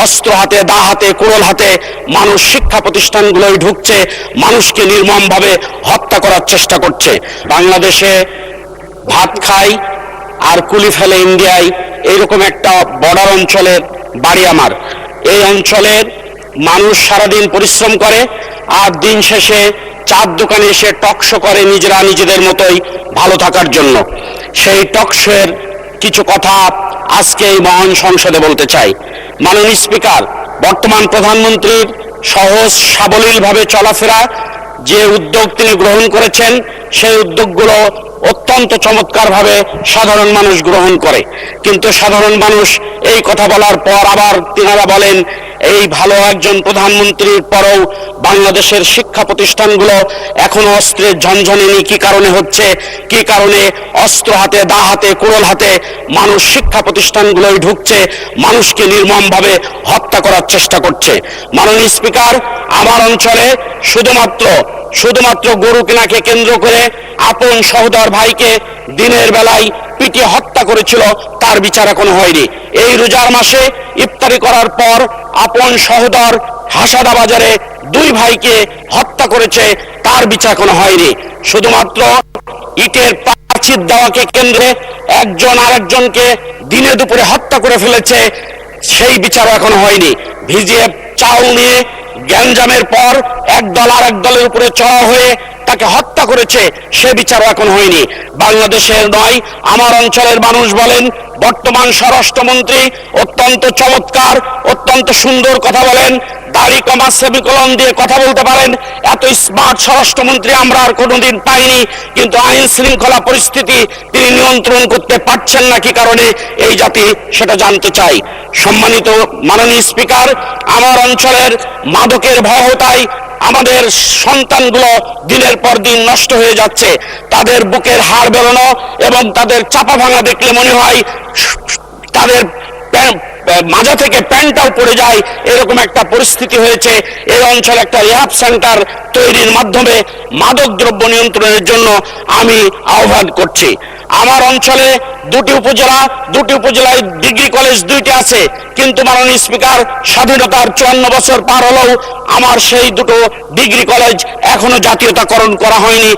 অস্ত্র হাতে, দা হাতে, কুড়োল হাতে মানুষ শিক্ষা প্রতিষ্ঠানগুলোয় ঢুকছে, মানুষকে নির্মমভাবে হত্যা করার চেষ্টা করছে। বাংলাদেশে ভাত খাই আর কুলি ফেলে ইন্ডিয়ায়, এইরকম একটা বর্ডার অঞ্চলের বাড়ি আমার। এই অঞ্চলের মানুষ সারাদিন পরিশ্রম করে আর দিন শেষে চার দোকানে এসে টকশো করে নিজেরা নিজেদের মতোই ভালো থাকার জন্য। সেই টকশোর কিছু কথা আজকে এই মহান সংসদে বলতে চাই। মাননীয় স্পিকার, বর্তমান প্রধানমন্ত্রীর সহজ সাবলীলভাবে চলাফেরা যে উদ্যোগ তিনি গ্রহণ করেছেন, সেই উদ্যোগগুলো অত্যন্ত চমৎকারভাবে সাধারণ মানুষ গ্রহণ করে। কিন্তু সাধারণ মানুষ এই কথা বলার পর আবার তিনারা বলেন, এই ভালো একজন প্রধানমন্ত্রীর পরেও বাংলাদেশের শিক্ষা প্রতিষ্ঠানগুলো এখনো অস্ত্রের ঝনঝনিনি কি কারণে হচ্ছে, কি কারণে অস্ত্র হাতে, দা হাতে, কুড়োল হাতে মানুষ শিক্ষা প্রতিষ্ঠানগুলোয় ঢুকছে, মানুষকে নির্মমভাবে হত্যা করার চেষ্টা করছে। মাননীয় স্পিকার, আমার অঞ্চলে শুধুমাত্র গরু কেনাকে কেন্দ্র করে আপন সহোদর ভাইকে দিনের বেলায় পিটিয়ে হত্যা করেছিল, তার বিচার এখনো হয়নি। এই রোজার মাসে ইফতারি করার পর আপন সহোদর হাসাদা বাজারে দুই ভাইকে হত্যা করেছে, তার বিচার এখনো হয়নি। শুধুমাত্র ইটের প্রাচীর দেওয়াকে কেন্দ্রে একজন আরেকজনকে দিনে দুপুরে হত্যা করে ফেলেছে, সেই বিচারও এখনো হয়নি। ভিজিয়ে চাউল নিয়ে গ্যাঞ্জামের পর এক দল আর এক দলের উপরে চড়া হয়ে তাকে হত্যা করেছে, সে বিচারও এখন হয়নি। বাংলাদেশের নয়, আমার অঞ্চলের মানুষ বলেন, বর্তমান স্বরাষ্ট্রমন্ত্রী অত্যন্ত চমৎকার, অত্যন্ত সুন্দর কথা বলেন, দাড়ি কমা সেমিকোলন দিয়ে কথা বলতে পারেন। এত স্মার্ট স্বরাষ্ট্রমন্ত্রী আমরা আর কোনোদিন পাইনি। কিন্তু আইন শৃঙ্খলা পরিস্থিতি তিনি নিয়ন্ত্রণ করতে পারছেন না কি কারণে, এই জাতি সেটা জানতে চাই। সম্মানিত মাননীয় স্পিকার, আমার অঞ্চলের মাদকের ভয়াবহতায় আমাদের সন্তানগুলো দিনের পর দিন নষ্ট হয়ে যাচ্ছে। তাদের বুকের হাড় বেরোনো এবং তাদের চাপা ভাঙা দেখলে মনে হয় তাদের মাজা থেকে প্যান্টটাও পড়ে যায়, এরকম একটা পরিস্থিতি হয়েছে। এই অঞ্চলে একটা রিহ্যাব সেন্টার তৈরির মাধ্যমে মাদক দ্রব্য নিয়ন্ত্রণের জন্য আমি আহ্বান করছি। আমার অঞ্চলে দুটি উপজেলায় ডিগ্রি কলেজ দুইটি আছে, কিন্তু মাননীয় স্পিকার, স্বাধীনতার 54 বছর পার হলেও আমার সেই দুটো ডিগ্রি কলেজ এখনো জাতীয়তাকরণ করা হয়নি।